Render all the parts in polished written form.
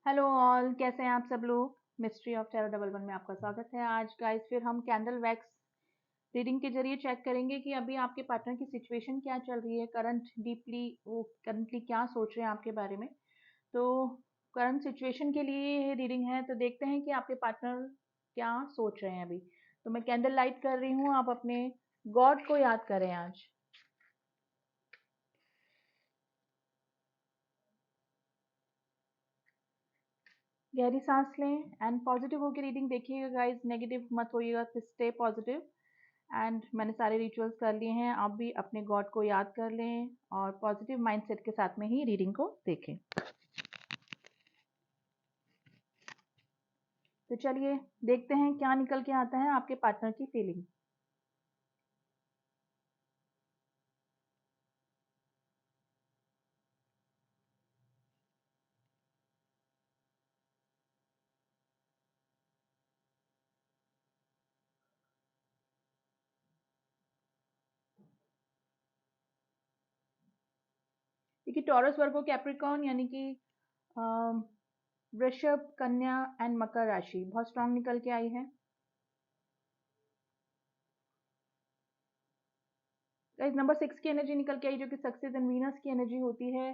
Hello all, कैसे हैं आप सब लोग। Mystery of terror double one में आपका स्वागत है। आज गाइस फिर हम कैंडल वैक्स रीडिंग के जरिए चेक करेंगे कि अभी आपके पार्टनर की सिचुएशन क्या चल रही है, करंट डीपली वो करंटली क्या सोच रहे हैं आपके बारे में। तो करंट सिचुएशन के लिए ये रीडिंग है, तो देखते हैं कि आपके पार्टनर क्या सोच रहे हैं अभी। तो मैं कैंडल लाइट कर रही हूँ, आप अपने गॉड को याद करें आज। गहरी सांस लें एंड पॉजिटिव होकर रीडिंग देखिएगा गाइस, नेगेटिव मत होइएगा, स्टे पॉजिटिव। एंड मैंने सारे रिचुअल्स कर लिए हैं, आप भी अपने गॉड को याद कर लें और पॉजिटिव माइंडसेट के साथ में ही रीडिंग को देखें। तो चलिए देखते हैं क्या निकल के आता है आपके पार्टनर की फीलिंग। देखिए टॉरस, वर्गो, कैप्रिकॉर्न यानी कि अम, वृषभ, कन्या एंड मकर राशि बहुत स्ट्रांग निकल के आई है। गाइस नंबर 6 की एनर्जी निकल के आई, जो कि सक्सेस एंड वीनस की एनर्जी होती है।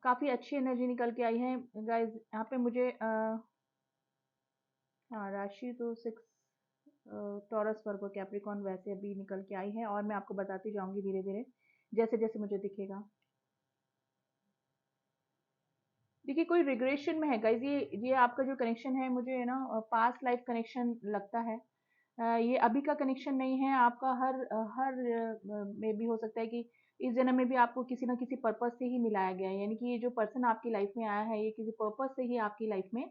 काफी अच्छी एनर्जी निकल के आई है गाइस। यहाँ पे मुझे हाँ, राशि तो 6 टॉरस, वर्गो, कैप्रिकॉर्न वैसे अभी निकल के आई है, और मैं आपको बताती जाऊंगी धीरे धीरे जैसे जैसे मुझे दिखेगा। देखिए कोई रिग्रेशन में है गाइज, ये आपका जो कनेक्शन है मुझे है ना पास्ट लाइफ कनेक्शन लगता है। ये अभी का कनेक्शन नहीं है आपका। हर में भी हो सकता है कि इस जन्म में भी आपको किसी ना किसी पर्पस से ही मिलाया गया है, यानी कि ये जो पर्सन आपकी लाइफ में आया है ये किसी पर्पस से ही आपकी लाइफ में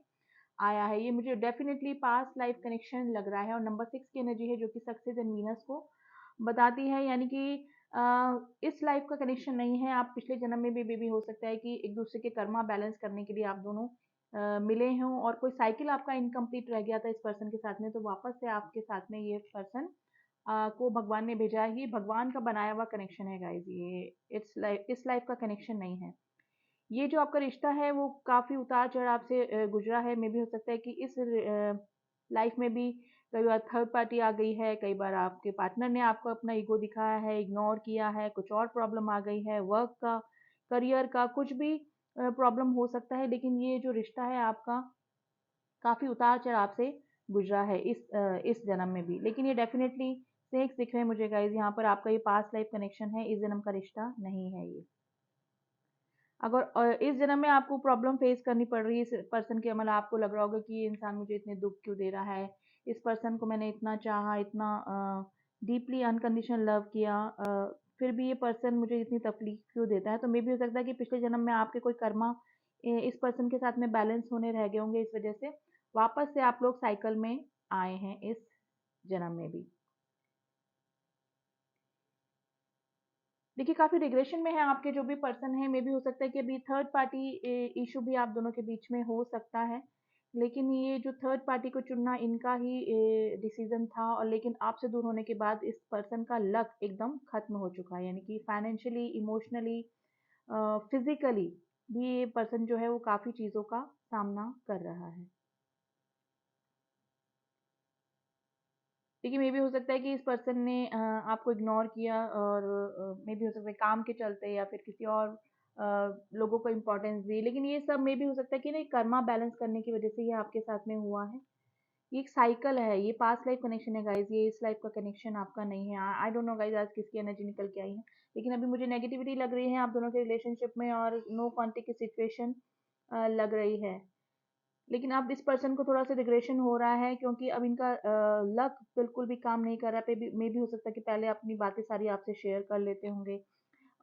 आया है। ये मुझे डेफिनेटली पास्ट लाइफ कनेक्शन लग रहा है, और नंबर 6 की एनर्जी है जो कि सक्सेस एंड वीनस को बताती है, यानी कि इस लाइफ का कनेक्शन नहीं है। आप पिछले जन्म में भी हो सकता है कि एक दूसरे के कर्मा बैलेंस करने के लिए आप दोनों मिले हों, और कोई साइकिल आपका इनकम्प्लीट रह गया था इस पर्सन के साथ में, तो वापस से आपके साथ में ये पर्सन को भगवान ने भेजा है। ये भगवान का बनाया हुआ कनेक्शन है गाइज, ये इस लाइफ का कनेक्शन नहीं है। ये जो आपका रिश्ता है वो काफ़ी उतार-चढ़ाव से गुज़रा है। मे बी हो सकता है कि इस लाइफ़ में भी कई बार थर्ड पार्टी आ गई है, कई बार आपके पार्टनर ने आपको अपना ईगो दिखाया है, इग्नोर किया है, कुछ और प्रॉब्लम आ गई है, वर्क का, करियर का, कुछ भी प्रॉब्लम हो सकता है। लेकिन ये जो रिश्ता है आपका काफ़ी उतार-चढ़ाव से गुज़रा है इस जन्म में भी। लेकिन ये डेफ़िनेटली स्नेक्स दिख रहे हैं मुझे गाइज़, यहाँ पर आपका ये पास्ट लाइफ़ कनेक्शन है, इस जन्म का रिश्ता नहीं है ये। अगर इस जन्म में आपको प्रॉब्लम फेस करनी पड़ रही है इस पर्सन के, मतलब आपको लग रहा होगा कि ये इंसान मुझे इतने दुख क्यों दे रहा है, इस पर्सन को मैंने इतना चाहा, इतना डीपली अनकंडीशनल लव किया, फिर भी ये पर्सन मुझे इतनी तकलीफ क्यों देता है। तो मे भी हो सकता है कि पिछले जन्म में आपके कोई कर्मा इस पर्सन के साथ में बैलेंस होने रह गए होंगे, इस वजह से वापस से आप लोग साइकिल में आए हैं इस जन्म में भी। देखिए काफ़ी रिग्रेशन में है आपके जो भी पर्सन है। मे बी हो सकता है कि अभी थर्ड पार्टी इशू भी आप दोनों के बीच में हो सकता है, लेकिन ये जो थर्ड पार्टी को चुनना इनका ही डिसीजन था, और लेकिन आपसे दूर होने के बाद इस पर्सन का लक एकदम खत्म हो चुका है, यानी कि फाइनेंशियली, इमोशनली, फिजिकली भी ये पर्सन जो है वो काफ़ी चीज़ों का सामना कर रहा है। देखिए मे बी हो सकता है कि इस पर्सन ने आपको इग्नोर किया, और मे बी हो सकता है काम के चलते या फिर किसी और लोगों को इम्पोर्टेंस दी, लेकिन ये सब मे बी हो सकता है कि ना कर्मा बैलेंस करने की वजह से ये आपके साथ में हुआ है। ये एक साइकिल है, ये पास्ट लाइफ कनेक्शन है गाइज, ये इस लाइफ का कनेक्शन आपका नहीं है। आई डोंट नो गाइज आज किसकी एनर्जी निकल के आई है, लेकिन अभी मुझे नेगेटिविटी लग रही है आप दोनों के रिलेशनशिप में, और नो कॉन्टेक्ट की सिचुएशन लग रही है। लेकिन अब इस पर्सन को थोड़ा-सा रिग्रेशन हो रहा है, क्योंकि अब इनका लक बिल्कुल भी काम नहीं कर रहा है। मे बी हो सकता है कि पहले अपनी बातें सारी आपसे शेयर कर लेते होंगे,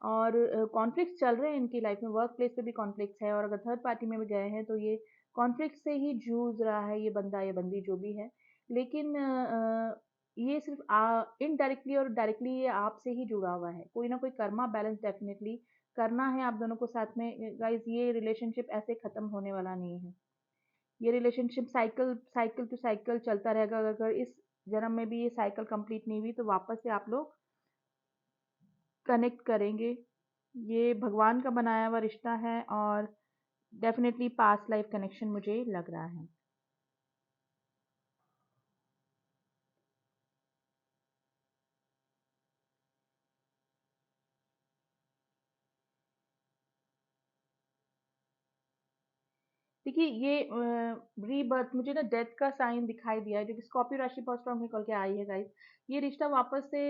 और कॉन्फ्लिक्ट्स चल रहे हैं इनकी लाइफ में, वर्क प्लेस पे भी कॉन्फ्लिक्ट्स है, और अगर थर्ड पार्टी में भी गए हैं तो ये कॉन्फ्लिक्ट से ही जूझ रहा है ये बंदा या बंदी जो भी है। लेकिन ये सिर्फ इनडायरेक्टली और डायरेक्टली ये आपसे ही जुड़ा हुआ है। कोई ना कोई कर्मा बैलेंस डेफिनेटली करना है आप दोनों को साथ में। गाइस ये रिलेशनशिप ऐसे खत्म होने वाला नहीं है। ये relationship cycle cycle to cycle चलता रहेगा। अगर इस जन्म में भी ये साइकिल कंप्लीट नहीं हुई तो वापस से आप लोग कनेक्ट करेंगे। ये भगवान का बनाया हुआ रिश्ता है, और डेफिनेटली पास्ट लाइफ कनेक्शन मुझे लग रहा है। देखिए ये रीबर्थ मुझे ना डेथ का साइन दिखाई दिया है, जो कि स्कॉर्पियो राशि बहुत स्ट्रांग निकल के आई है गाइस। ये रिश्ता वापस से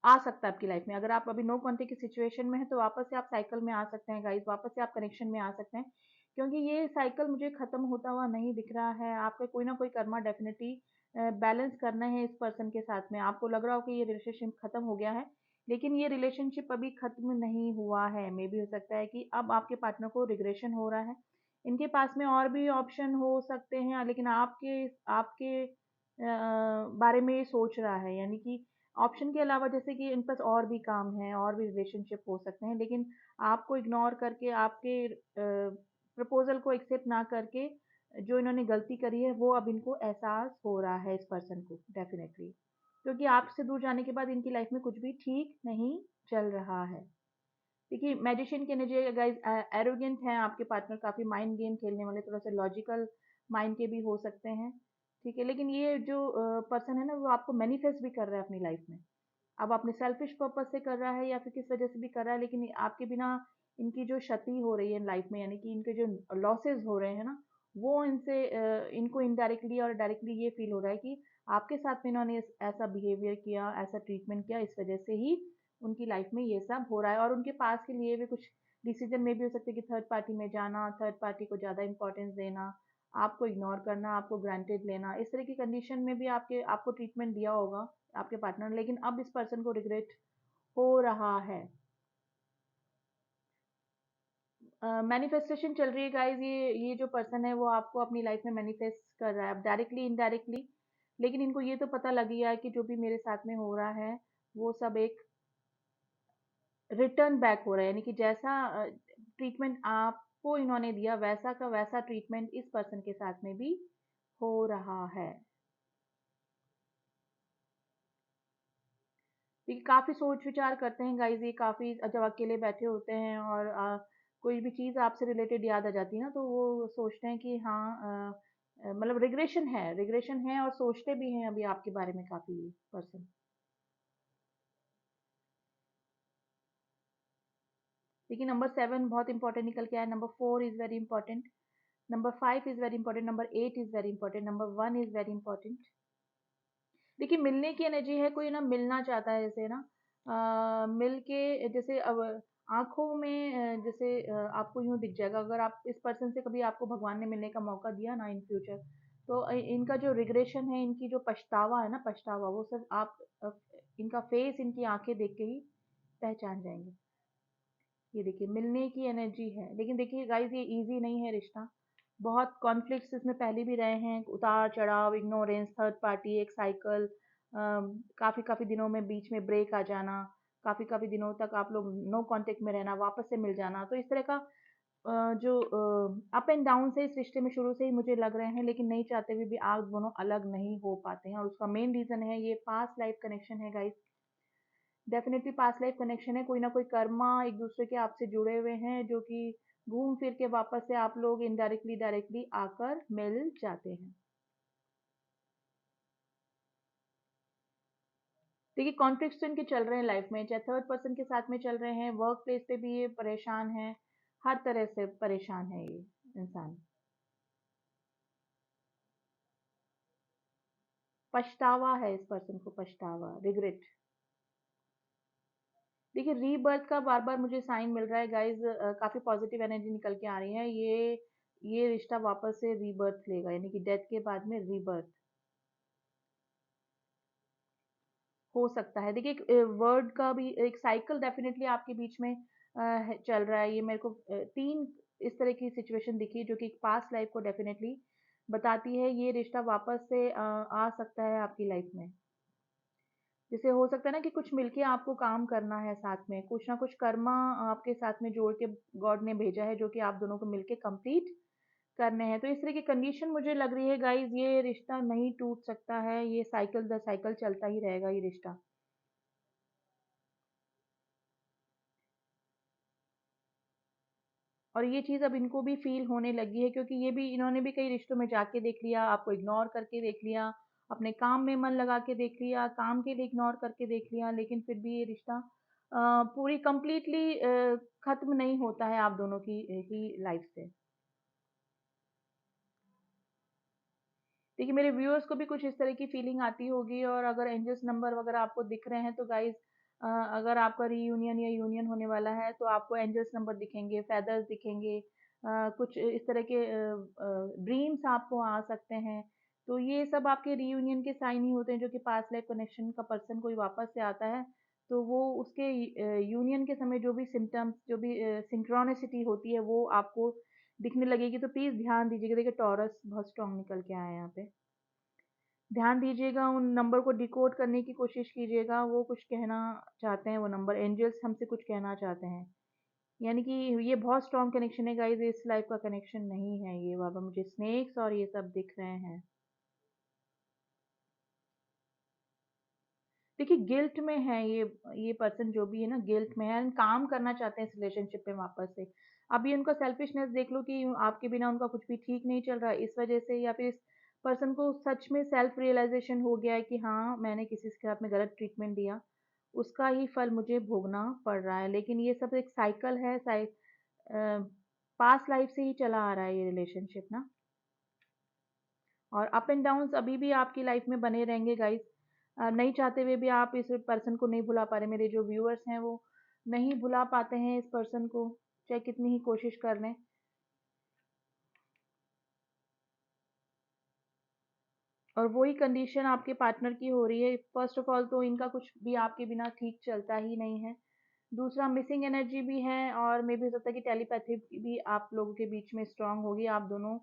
आ सकता है आपकी लाइफ में। अगर आप अभी नो कॉन्टेक्ट की सिचुएशन में है तो वापस से आप साइकिल में आ सकते हैं गाइस, वापस से आप कनेक्शन में आ सकते हैं, क्योंकि ये साइकिल मुझे खत्म होता हुआ नहीं दिख रहा है। आपका कोई ना कोई कर्मा डेफिनेटली बैलेंस करना है इस पर्सन के साथ में। आपको लग रहा हो कि ये रिलेशनशिप खत्म हो गया है, लेकिन ये रिलेशनशिप अभी खत्म नहीं हुआ है। मे भी हो सकता है कि अब आपके पार्टनर को रिग्रेशन हो रहा है। इनके पास में और भी ऑप्शन हो सकते हैं, लेकिन आपके आपके बारे में ये सोच रहा है, यानी कि ऑप्शन के अलावा जैसे कि इन पास और भी काम है, और भी रिलेशनशिप हो सकते हैं, लेकिन आपको इग्नोर करके, आपके प्रपोजल को एक्सेप्ट ना करके जो इन्होंने गलती करी है, वो अब इनको एहसास हो रहा है इस पर्सन को डेफिनेटली, क्योंकि आपसे दूर जाने के बाद इनकी लाइफ में कुछ भी ठीक नहीं चल रहा है। देखिए मैजिशियन की एनर्जी गाइस, एरोगेंट हैं आपके पार्टनर, काफी माइंड गेम खेलने वाले, थोड़ा सा लॉजिकल माइंड के भी हो सकते हैं, ठीक है। लेकिन ये जो पर्सन है ना, वो आपको मैनिफेस्ट भी कर रहा है अपनी लाइफ में। अब अपने सेल्फिश पर्पस से कर रहा है या फिर किस वजह से भी कर रहा है, लेकिन आपके बिना इनकी जो क्षति हो रही है लाइफ में, यानी कि इनके जो लॉसेस हो रहे हैं ना, वो इनसे इनको इनडायरेक्टली और डायरेक्टली ये फील हो रहा है कि आपके साथ में इन्होंने ऐसा बिहेवियर किया, ऐसा ट्रीटमेंट किया, इस वजह से ही उनकी लाइफ में ये सब हो रहा है। और उनके पास के लिए भी कुछ डिसीजन में भी हो सकते हैं कि थर्ड पार्टी में जाना, थर्ड पार्टी को ज़्यादा इंपॉर्टेंस देना, आपको इग्नोर करना, आपको ग्रांटेड लेना, इस तरह की कंडीशन में भी आपको ट्रीटमेंट दिया होगा आपके पार्टनर ने, लेकिन अब इस पर्सन को रिग्रेट हो रहा है। मैनिफेस्टेशन चल रही है गाइस, ये जो पर्सन है वो आपको अपनी लाइफ में मैनिफेस्ट कर रहा है, अब डायरेक्टली इनडायरेक्टली। लेकिन इनको ये तो पता लग गया है कि जो भी मेरे साथ में हो रहा है, वो सब एक रिटर्न बैक हो रहा है, यानी कि जैसा ट्रीटमेंट आपको इन्होंने दिया, वैसा का वैसा ट्रीटमेंट इस पर्सन के साथ में भी हो रहा है। ये काफ़ी सोच विचार करते हैं गाइज़, ये काफ़ी जब अकेले बैठे होते हैं और कोई भी चीज़ आपसे रिलेटेड याद आ जाती है ना, तो वो सोचते हैं कि हाँ, मतलब रिग्रेशन है, और सोचते भी हैं अभी आपके बारे में काफ़ी पर्सन। देखिए नंबर 7 बहुत इंपॉर्टेंट निकल के आया, number 4 is very important, number 5 is very important, number 8 is very important, number 1 is very important. देखिए मिलने की एनर्जी है, कोई ना मिलना चाहता है जैसे ना, मिल के जैसे अब आँखों में जैसे आपको यूँ दिख जाएगा, अगर आप इस पर्सन से कभी आपको भगवान ने मिलने का मौका दिया ना इन फ्यूचर, तो इनका जो रिग्रेशन है, इनकी जो पछतावा है ना, पछतावा, वो सब आप इनका फेस, इनकी आँखें देख के ही पहचान जाएँगे। ये देखिए मिलने की एनर्जी है, लेकिन देखिए गाइज़ ये ईज़ी नहीं है रिश्ता। बहुत कॉन्फ्लिक्ट्स इसमें पहले भी रहे हैं, उतार-चढ़ाव, इग्नोरेंस, थर्ड पार्टी, एक साइकिल, काफ़ी-काफ़ी दिनों में बीच में ब्रेक आ जाना, काफ़ी-काफ़ी दिनों तक आप लोग नो कॉन्टैक्ट में रहना, वापस से मिल जाना। तो इस तरह का जो अप एंड डाउन्स है इस रिश्ते में शुरू से ही मुझे लग रहे हैं, लेकिन नहीं चाहते हुए भी आप दोनों अलग नहीं हो पाते हैं, और उसका मेन रीज़न है ये पास्ट लाइफ कनेक्शन है guys. Definitely past life connection है, कोई ना कोई कर्मा एक दूसरे के आपसे जुड़े हुए हैं, जो कि घूम फिर के वापस से आप लोग इनडायरेक्टली डायरेक्टली आकर मिल जाते हैं। देखिए कॉन्फ्लिक्ट्स तो इनके चल रहे हैं लाइफ में, चाहे थर्ड पर्सन के साथ में चल रहे हैं, वर्क प्लेस पे भी ये परेशान है, हर तरह से परेशान है ये इंसान। पछतावा है इस पर्सन को, पछतावा, रिग्रेट। देखिए रीबर्थ का बार बार मुझे साइन मिल रहा है गाइज, काफी पॉजिटिव एनर्जी निकल के आ रही है। ये रिश्ता वापस से रीबर्थ लेगा, यानी कि डेथ के बाद में रीबर्थ हो सकता है। देखिए एक वर्ड का भी एक साइकिल डेफिनेटली आपके बीच में चल रहा है। ये मेरे को 3 इस तरह की सिचुएशन दिखी, जो कि पास्ट लाइफ को डेफिनेटली बताती है। ये रिश्ता वापस से आ सकता है आपकी लाइफ में। जैसे हो सकता है ना कि कुछ मिलके आपको काम करना है साथ में, कुछ ना कुछ कर्मा आपके साथ में जोड़ के गॉड ने भेजा है, जो कि आप दोनों को मिलके कंप्लीट करने हैं। तो इस तरह की कंडीशन मुझे लग रही है गाइस, ये रिश्ता नहीं टूट सकता है, ये साइकिल दर साइकिल चलता ही रहेगा ये रिश्ता। और ये चीज़ अब इनको भी फ़ील होने लगी है, क्योंकि ये भी इन्होंने भी कई रिश्तों में जाके देख लिया, आपको इग्नोर करके देख लिया, अपने काम में मन लगा के देख लिया, काम के लिए इग्नोर करके देख लिया, लेकिन फिर भी ये रिश्ता पूरी कंप्लीटली ख़त्म नहीं होता है आप दोनों की ही लाइफ़ से। देखिए, मेरे व्यूअर्स को भी कुछ इस तरह की फीलिंग आती होगी, और अगर एंजल्स नंबर वगैरह आपको दिख रहे हैं तो गाइस, अगर आपका रीयूनियन या यूनियन होने वाला है तो आपको एंजल्स नंबर दिखेंगे, फेदर्स दिखेंगे, कुछ इस तरह के ड्रीम्स आपको आ सकते हैं। तो ये सब आपके रीयूनियन के साइन ही होते हैं, जो कि पास्ट लाइफ कनेक्शन का पर्सन कोई वापस से आता है तो वो उसके यूनियन के समय जो भी सिम्टम्स, जो भी सिंक्रोनिसिटी होती है वो आपको दिखने लगेगी। तो प्लीज़ ध्यान दीजिएगा। देखिए, टॉरस बहुत स्ट्रांग निकल के आया है यहाँ पे। ध्यान दीजिएगा, उन नंबर को डिकोड करने की कोशिश कीजिएगा, वो कुछ कहना चाहते हैं, वो नंबर एंजल्स हमसे कुछ कहना चाहते हैं। यानी कि ये बहुत स्ट्रॉन्ग कनेक्शन है गाइस, इस लाइफ का कनेक्शन नहीं है ये बाबा, मुझे स्नेक्स और ये सब दिख रहे हैं। देखिए, गिल्ट में है ये पर्सन जो भी है ना, गिल्ट में है एंड काम करना चाहते हैं इस रिलेशनशिप में वापस से। अब ये उनका सेल्फिशनेस देख लो कि आपके बिना उनका कुछ भी ठीक नहीं चल रहा है इस वजह से, या फिर इस पर्सन को सच में सेल्फ रियलाइजेशन हो गया है कि हाँ, मैंने किसी के साथ में गलत ट्रीटमेंट दिया, उसका ही फल मुझे भोगना पड़ रहा है। लेकिन ये सब एक साइकिल है, पास्ट लाइफ से ही चला आ रहा है ये रिलेशनशिप ना, और अप एंड डाउन्स अभी भी आपकी लाइफ में बने रहेंगे गाइस। नहीं चाहते हुए भी आप इस पर्सन को नहीं भुला पा रहे। मेरे जो व्यूअर्स हैं वो नहीं भुला पाते हैं इस पर्सन को, चाहे कितनी ही कोशिश कर लें। और वही कंडीशन आपके पार्टनर की हो रही है। फर्स्ट ऑफ ऑल तो इनका कुछ भी आपके बिना ठीक चलता ही नहीं है। दूसरा, मिसिंग एनर्जी भी है, और मे भी हो सकता है कि टेलीपैथी भी आप लोगों के बीच में स्ट्रांग होगी। आप दोनों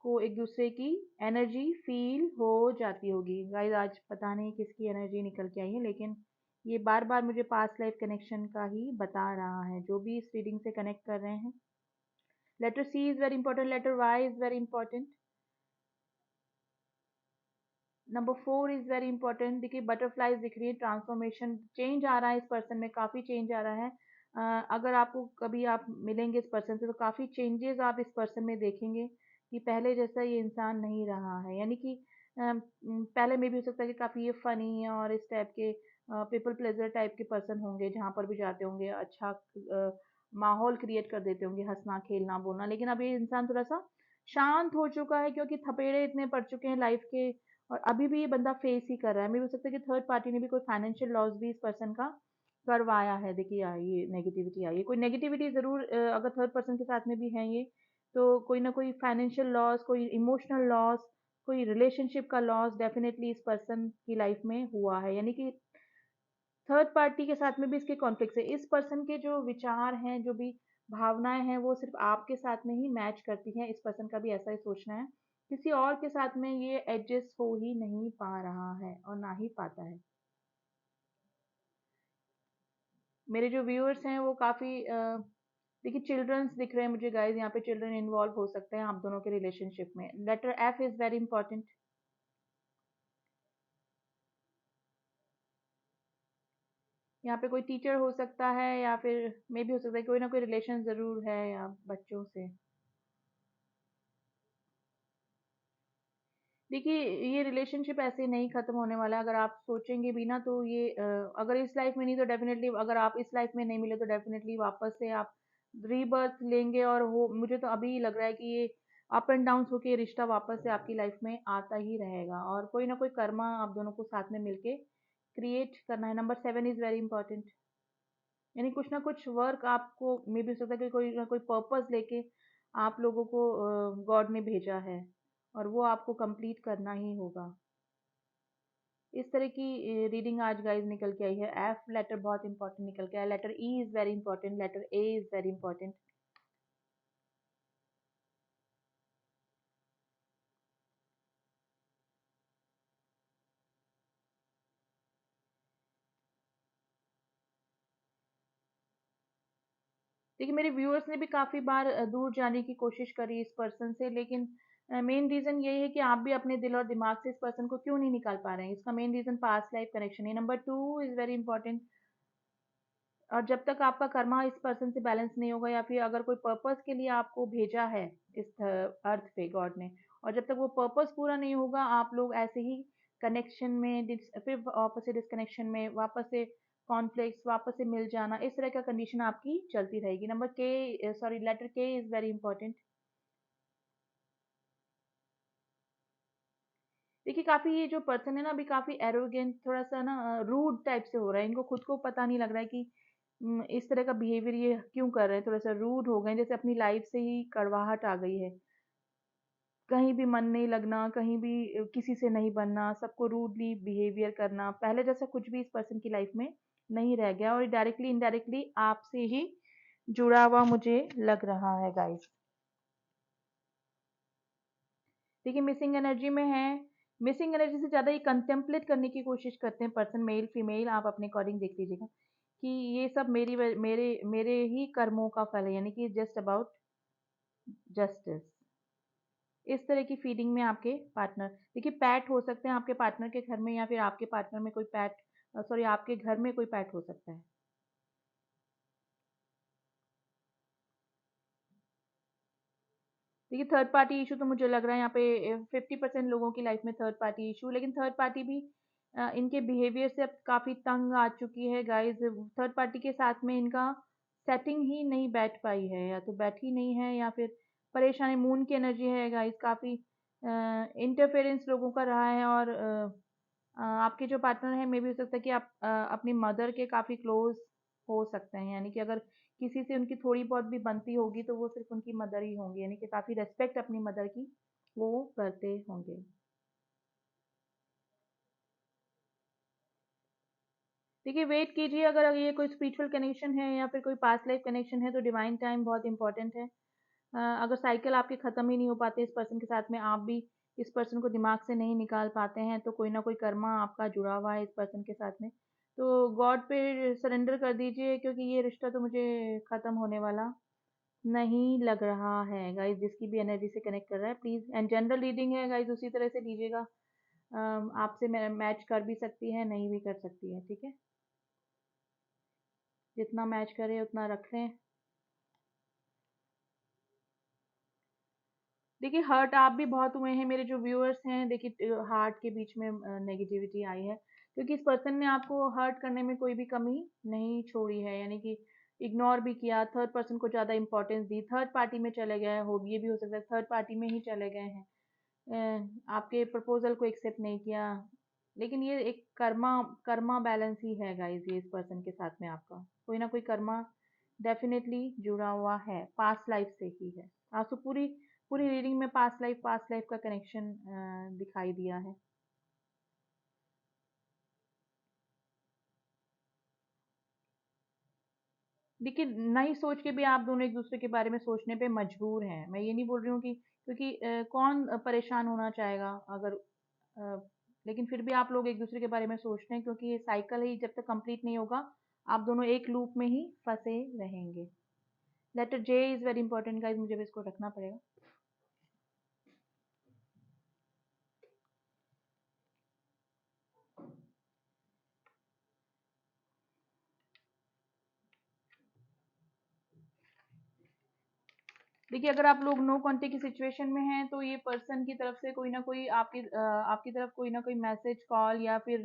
को एक दूसरे की एनर्जी फील हो जाती होगी। गाइस, आज पता नहीं किसकी एनर्जी निकल के आई है, लेकिन ये बार बार मुझे पास्ट लाइफ कनेक्शन का ही बता रहा है, जो भी इस रीडिंग से कनेक्ट कर रहे हैं। Letter C is very important, letter Y is very important, number 4 is very important. देखिए, बटरफ्लाईज दिख रही है, ट्रांसफॉर्मेशन, चेंज आ रहा है इस पर्सन में, काफ़ी चेंज आ रहा है। अगर आपको कभी आप मिलेंगे इस पर्सन से तो काफ़ी चेंजेस आप इस पर्सन में देखेंगे, कि पहले जैसा ये इंसान नहीं रहा है। यानी कि पहले में भी हो सकता है कि काफ़ी ये फनी और इस टाइप के पीपल प्लेजर टाइप के पर्सन होंगे, जहाँ पर भी जाते होंगे अच्छा माहौल क्रिएट कर देते होंगे, हंसना खेलना बोलना। लेकिन अब ये इंसान थोड़ा सा शांत हो चुका है, क्योंकि थपेड़े इतने पड़ चुके हैं लाइफ के, और अभी भी ये बंदा फेस ही कर रहा है। मे भी हो सकता है कि थर्ड पार्टी ने भी कोई फाइनेंशियल लॉस भी इस पर्सन का करवाया है। देखिए, ये नेगेटिविटी आई है, कोई नेगेटिविटी ज़रूर, अगर थर्ड पर्सन के साथ में भी है ये, तो कोई ना कोई फाइनेंशियल लॉस, कोई इमोशनल लॉस, कोई रिलेशनशिप का लॉस डेफिनेटली इस पर्सन की लाइफ में हुआ है। यानी कि थर्ड पार्टी के साथ में भी इसके कॉन्फ्लिक्ट है। इस पर्सन के जो विचार हैं, जो भी भावनाएं हैं, वो सिर्फ आपके साथ में ही मैच करती हैं। इस पर्सन का भी ऐसा ही सोचना है, किसी और के साथ में ये एडजस्ट हो ही नहीं पा रहा है और ना ही पाता है। मेरे जो व्यूअर्स हैं वो काफ़ी देखिए, चिल्ड्रंस दिख रहे हैं मुझे गाइस, यहाँ पे चिल्ड्रन इन्वॉल्व हो सकते हैं आप दोनों के रिलेशनशिप में। Letter F is very important. यहाँ पे कोई टीचर हो सकता है, या फिर मे भी हो सकता है कोई ना कोई रिलेशन ज़रूर है या बच्चों से। देखिए, ये रिलेशनशिप ऐसे नहीं खत्म होने वाला है। अगर आप सोचेंगे भी ना तो ये अगर इस लाइफ में नहीं तो डेफिनेटली, अगर आप इस लाइफ में नहीं मिले तो डेफिनेटली वापस से आप रीबर्थ लेंगे, और वो मुझे तो अभी लग रहा है कि ये अप एंड डाउन होके ये रिश्ता वापस से आपकी लाइफ में आता ही रहेगा, और कोई ना कोई कर्मा आप दोनों को साथ में मिलके क्रिएट करना है। Number 7 is very important. यानी कुछ ना कुछ वर्क आपको मे भी हो सकता है कि कोई ना कोई पर्पस लेके आप लोगों को गॉड ने भेजा है, और वो आपको कंप्लीट करना ही होगा। इस तरह की रीडिंग आज गाइस निकल के आई है। एफ लेटर बहुत इंपॉर्टेंट निकल के आया, letter E is very important, letter A is very important. देखिए, मेरे व्यूअर्स ने भी काफ़ी बार दूर जाने की कोशिश करी इस पर्सन से, लेकिन मेन रीज़न यही है कि आप भी अपने दिल और दिमाग से इस पर्सन को क्यों नहीं निकाल पा रहे हैं। इसका main reason past life connection है। Number 2 is very important. और जब तक आपका कर्मा इस पर्सन से बैलेंस नहीं होगा, या फिर अगर कोई पर्पस के लिए आपको भेजा है इस अर्थ पे गॉड ने, और जब तक वो पर्पस पूरा नहीं होगा, आप लोग ऐसे ही कनेक्शन में फिर वापस से डिस्कनेक्शन में, वापस से कॉन्फ्लिक्ट्स, वापस से मिल जाना, इस तरह का कंडीशन आपकी चलती रहेगी। नंबर के, सॉरी, लेटर के इज वेरी इंपॉर्टेंट। देखिए, काफी ये जो पर्सन है ना, अभी काफी एरोगेंट, थोड़ा सा ना रूड टाइप से हो रहा है। इनको खुद को पता नहीं लग रहा है कि इस तरह का बिहेवियर ये क्यों कर रहे हैं। थोड़ा सा रूड हो गए, जैसे अपनी लाइफ से ही कड़वाहट आ गई है। कहीं भी मन नहीं लगना, कहीं भी किसी से नहीं बनना, सबको रूडली बिहेवियर करना, पहले जैसा कुछ भी इस पर्सन की लाइफ में नहीं रह गया, और डायरेक्टली इनडायरेक्टली आपसे ही जुड़ा हुआ मुझे लग रहा है गाइस। देखिए, मिसिंग एनर्जी में है। मिसिंग एनर्जी से ज़्यादा ये कंटेम्पलेट करने की कोशिश करते हैं पर्सन, मेल फीमेल, आप अपने अकॉर्डिंग देख लीजिएगा कि ये सब मेरे मेरे ही कर्मों का फल है, यानी कि जस्ट अबाउट जस्टिस। इस तरह की फीलिंग में आपके पार्टनर, देखिए, पैट हो सकते हैं आपके पार्टनर के घर में, या फिर आपके पार्टनर में कोई पैट, सॉरी, आपके घर में कोई पैट हो सकता है। देखिए, थर्ड पार्टी इशू तो मुझे लग रहा है यहाँ पे 50% लोगों की लाइफ में थर्ड पार्टी इशू, लेकिन थर्ड पार्टी भी इनके बिहेवियर से अब काफी तंग आ चुकी है गाइस। थर्ड पार्टी के साथ में इनका सेटिंग ही नहीं बैठ पाई है, या तो बैठी नहीं है, या फिर परेशानी, मून की एनर्जी है गाइस, काफी इंटरफेरेंस लोगों का रहा है। और आपके जो पार्टनर है, मे भी हो सकता है कि आप अपनी मदर के काफी क्लोज हो सकते हैं, यानी कि अगर किसी से उनकी थोड़ी बहुत भी बनती होगी तो वो सिर्फ उनकी मदर ही होंगी, यानी कि काफी रेस्पेक्ट अपनी मदर की वो करते होंगे। देखिए, वेट कीजिए, अगर ये कोई स्पिरिचुअल कनेक्शन है या फिर कोई पास्ट लाइफ कनेक्शन है तो डिवाइन टाइम बहुत इंपॉर्टेंट है। अगर साइकिल आपके खत्म ही नहीं हो पाते इस पर्सन के साथ में, आप भी इस पर्सन को दिमाग से नहीं निकाल पाते हैं, तो कोई ना कोई कर्मा आपका जुड़ा हुआ है इस पर्सन के साथ में। तो गॉड पे सरेंडर कर दीजिए, क्योंकि ये रिश्ता तो मुझे खत्म होने वाला नहीं लग रहा है गाइस। जिसकी भी एनर्जी से कनेक्ट कर रहा है, प्लीज, एंड जनरल रीडिंग है गाइस, उसी तरह से लीजिएगा। आपसे मैच कर भी सकती है, नहीं भी कर सकती है, ठीक है। जितना मैच करे उतना रख लें। देखिए, हर्ट आप भी बहुत हुए हैं, मेरे जो व्यूअर्स हैं। देखिए, हार्ट के बीच में नेगेटिविटी आई है, क्योंकि इस पर्सन ने आपको हर्ट करने में कोई भी कमी नहीं छोड़ी है, यानी कि इग्नोर भी किया, थर्ड पर्सन को ज़्यादा इंपॉर्टेंस दी, थर्ड पार्टी में चले गए हो, ये भी हो सकता है थर्ड पार्टी में ही चले गए हैं। आपके प्रपोजल को एक्सेप्ट नहीं किया। लेकिन ये एक कर्मा कर्मा बैलेंस ही है गाइस, ये इस पर्सन के साथ में आपका कोई ना कोई कर्मा डेफिनेटली जुड़ा हुआ है, पास्ट लाइफ से ही है। आपको पूरी पूरी रीडिंग में पास्ट लाइफ का कनेक्शन दिखाई दिया है। देखिए, नहीं सोच के भी आप दोनों एक दूसरे के बारे में सोचने पे मजबूर हैं। मैं ये नहीं बोल रही हूँ कि, क्योंकि कौन परेशान होना चाहेगा अगर, अ, लेकिन फिर भी आप लोग एक दूसरे के बारे में सोचते हैं, क्योंकि ये साइकिल ही जब तक कंप्लीट नहीं होगा, आप दोनों एक लूप में ही फंसे रहेंगे। Letter J is very important guys, मुझे भी इसको रखना पड़ेगा। देखिए, अगर आप लोग नो कांटेक्ट की सिचुएशन में हैं, तो ये पर्सन की तरफ से कोई ना कोई आपकी तरफ कोई ना कोई मैसेज, कॉल, या फिर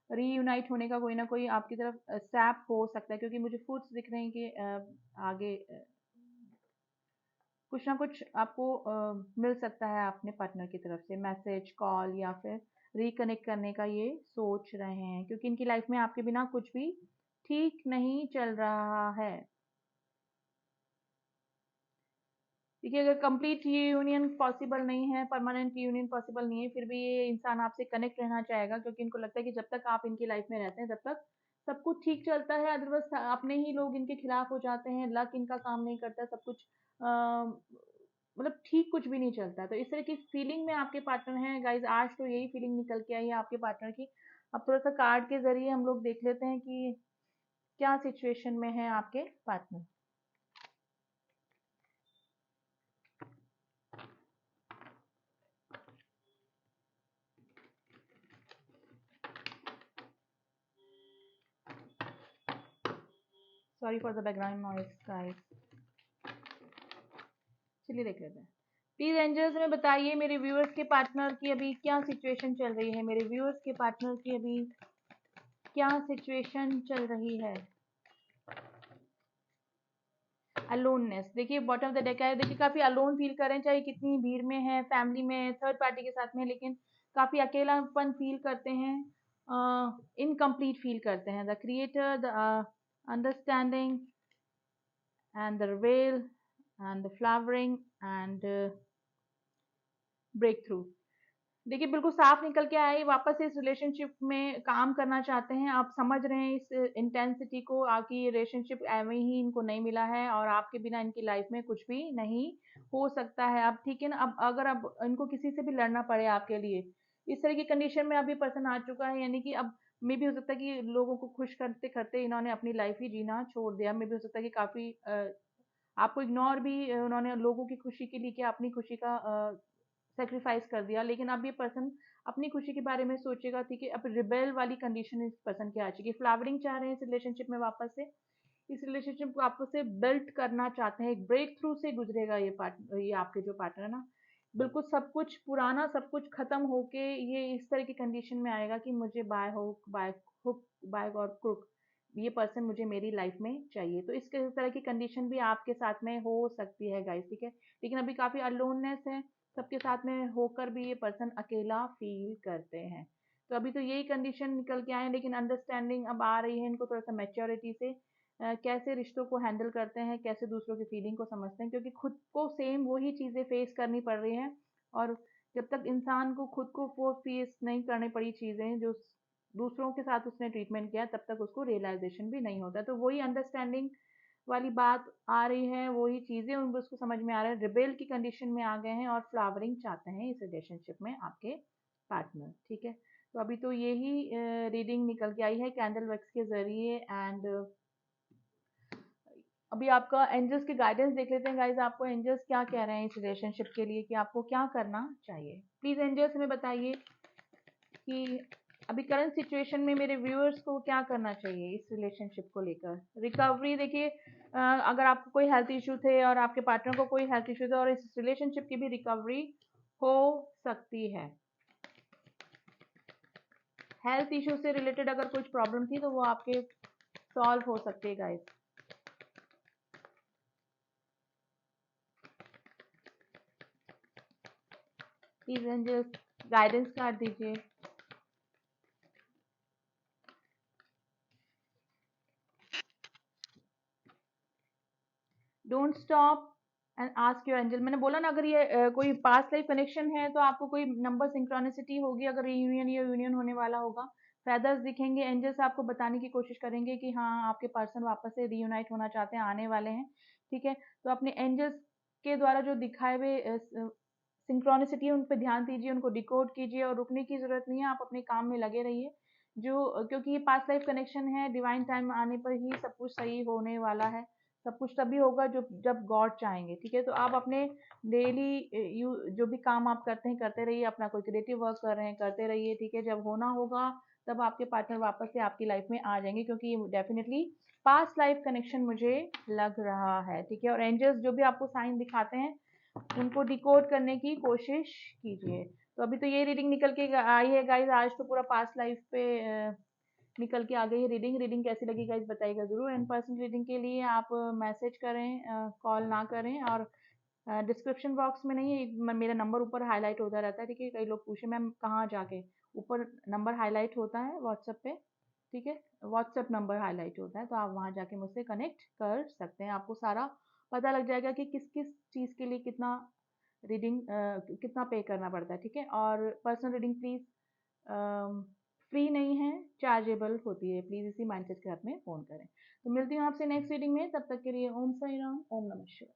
रीयूनाइट होने का कोई ना कोई आपकी तरफ स्टेप हो सकता है, क्योंकि मुझे फूड्स दिख रहे हैं कि आगे कुछ ना कुछ आपको मिल सकता है अपने पार्टनर की तरफ से, मैसेज, कॉल, या फिर रिकनेक्ट करने का ये सोच रहे हैं, क्योंकि इनकी लाइफ में आपके बिना कुछ भी ठीक नहीं चल रहा है। देखिए, अगर कंप्लीट यूनियन पॉसिबल नहीं है, परमानेंट यूनियन पॉसिबल नहीं है, फिर भी ये इंसान आपसे कनेक्ट रहना चाहेगा, क्योंकि इनको लगता है कि जब तक आप इनकी लाइफ में रहते हैं तब तक सब कुछ ठीक चलता है, अदरवाइज अपने ही लोग इनके खिलाफ हो जाते हैं, लक इनका काम नहीं करता, सब कुछ मतलब ठीक कुछ भी नहीं चलता। तो इस तरह की फीलिंग में आपके पार्टनर हैं गाइज, आज तो यही फीलिंग निकल के आई है आपके पार्टनर की। अब थोड़ा सा कार्ड के जरिए हम लोग देख लेते हैं कि क्या सिचुएशन में है आपके partner. Sorry for the background noise guys. चलिए देख लेते हैं। प्लीज एंजल्स में बताइए मेरे व्यूअर्स के पार्टनर की अभी क्या सिचुएशन चल रही है, मेरे व्यूअर्स के पार्टनर की अभी क्या सिचुएशन चल रही है। अलोननेस, देखिए बॉटम ऑफ द डेक है, देखिए काफी अलोन फील कर रहे हैं, चाहे कितनी भीड़ में है, फैमिली में, थर्ड पार्टी के साथ में, लेकिन काफी अकेलापन फील करते हैं, इनकम्प्लीट फील करते हैं। The creator, the understanding and the reveal and the flowering and breakthrough. देखिए बिल्कुल साफ निकल के आए, वापस इस रिलेशनशिप में काम करना चाहते हैं, आप समझ रहे हैं इस इंटेंसिटी को, आपकी रिलेशनशिप एवं ही इनको नहीं मिला है और आपके बिना इनकी लाइफ में कुछ भी नहीं हो सकता है। अब ठीक है ना, अब अगर अब इनको किसी से भी लड़ना पड़े आपके लिए, इस तरह की कंडीशन में अभी पर्सन आ चुका है, यानी कि अब मे भी हो सकता है कि लोगों को खुश करते करते इन्होंने अपनी लाइफ ही जीना छोड़ दिया। मे भी हो सकता है कि काफी आपको इग्नोर भी उन्होंने लोगों की खुशी के लिए किया, अपनी खुशी का सेक्रीफाइस कर दिया, लेकिन अब ये पर्सन अपनी खुशी के बारे में सोचेगा। ठीक है, अब रिबेल वाली कंडीशन इस पर्सन की आ चुकी है, फ्लावरिंग चाह रहे हैं इस रिलेशनशिप में, वापस से इस रिलेशनशिप को आपस से बिल्ड करना चाहते हैं, एक ब्रेक थ्रू से गुजरेगा ये पार्टनर, ये आपके जो पार्टनर है ना, बिल्कुल सब कुछ पुराना सब कुछ खत्म होके ये इस तरह की कंडीशन में आएगा कि मुझे बाय हुक बाय और क्रुक ये पर्सन मुझे मेरी लाइफ में चाहिए। तो इस तरह की कंडीशन भी आपके साथ में हो सकती है गाइस, ठीक है, लेकिन अभी काफी अलोननेस है, सबके साथ में होकर भी ये पर्सन अकेला फील करते हैं। तो अभी तो यही कंडीशन निकल के आए हैं, लेकिन अंडरस्टैंडिंग अब आ रही है इनको थोड़ा सा मैच्योरिटी से, कैसे रिश्तों को हैंडल करते हैं, कैसे दूसरों की फीलिंग को समझते हैं, क्योंकि खुद को सेम वही चीजें फेस करनी पड़ रही हैं, और जब तक इंसान को खुद को वो फेस नहीं करनी पड़ी चीजें जो दूसरों के साथ उसने ट्रीटमेंट किया, तब तक उसको रियलाइजेशन भी नहीं होता। तो वही अंडरस्टैंडिंग वाली बात आ रही है, वही चीजें उनको उसको समझ में आ रहा है, रिबेल की कंडीशन में आ गए हैं और फ्लावरिंग चाहते हैं इस रिलेशनशिप में आपके पार्टनर, ठीक है। तो अभी तो यही रीडिंग निकल के आई है कैंडल वर्क्स के जरिए, एंड अभी आपका एंजल्स की गाइडेंस देख लेते हैं गाइज, आपको एंजल्स क्या कह रहे हैं इस रिलेशनशिप के लिए कि आपको क्या करना चाहिए। प्लीज एंजल्स हमें बताइए कि अभी करंट सिचुएशन में मेरे व्यूअर्स को क्या करना चाहिए इस रिलेशनशिप को लेकर। रिकवरी, देखिए अगर आपको कोई हेल्थ इश्यू थे और आपके पार्टनर को कोई हेल्थ इश्यू थे, और इस रिलेशनशिप की भी रिकवरी हो सकती है। हेल्थ इश्यू से रिलेटेड अगर कुछ प्रॉब्लम थी तो वो आपके सॉल्व हो सकती है guys. Please angels guidance card दीजिए। Don't stop and ask your angel. मैंने बोला ना, अगर ये कोई पास्ट लाइफ कनेक्शन है तो आपको कोई नंबर सिंक्रोनिसिटी होगी, अगर यूनियन या यूनियन होने वाला होगा, फेदर्स दिखेंगे, एंजल्स आपको बताने की कोशिश करेंगे कि हाँ आपके पर्सन वापस से रीयूनाइट होना चाहते हैं, आने वाले हैं, ठीक है। तो अपने एंजल्स के द्वारा जो दिखाए हुए सिंक्रोनिसिटी उन पर ध्यान दीजिए, उनको डिकोड कीजिए, और रुकने की जरूरत नहीं है, आप अपने काम में लगे रहिए, जो क्योंकि ये पास्ट लाइफ कनेक्शन है, डिवाइन टाइम आने पर ही सब कुछ सही होने वाला है, सब कुछ तभी होगा जो जब गॉड चाहेंगे, ठीक है। तो आप अपने डेली जो भी काम आप करते हैं करते रहिए, अपना कोई क्रिएटिव वर्क कर रहे हैं करते रहिए, ठीक है। जब होना होगा तब आपके पार्टनर वापस से आपकी लाइफ में आ जाएंगे, क्योंकि ये डेफिनेटली पास्ट लाइफ कनेक्शन मुझे लग रहा है, ठीक है। और एंजल्स जो भी आपको साइन दिखाते हैं उनको डिकोड करने की कोशिश कीजिए। तो अभी तो ये रीडिंग निकल के आई है गाइज, आज तो पूरा पास्ट लाइफ पे निकल के आ गई है रीडिंग। रीडिंग कैसी लगी गाइज बताइएगा जरूर। इन पर्सन रीडिंग के लिए आप मैसेज करें, कॉल ना करें, और डिस्क्रिप्शन बॉक्स में नहीं है, मेरा नंबर ऊपर हाईलाइट होता रहता है, ठीक है। कई लोग पूछे मैम कहाँ जाके, ऊपर नंबर हाईलाइट होता है व्हाट्सएप पे, ठीक है, व्हाट्सएप नंबर हाईलाइट होता है, तो आप वहाँ जाके मुझसे कनेक्ट कर सकते हैं, आपको सारा पता लग जाएगा कि किस किस चीज़ के लिए कितना रीडिंग कितना पे करना पड़ता है, ठीक है। और पर्सनल रीडिंग प्लीज़ फ्री नहीं है, चार्जेबल होती है, प्लीज़ इसी माइंडसेट के साथ में फ़ोन करें। तो मिलती हूँ आपसे नेक्स्ट रीडिंग में, तब तक के लिए ओम साई राम, ओम नमः शिवाय।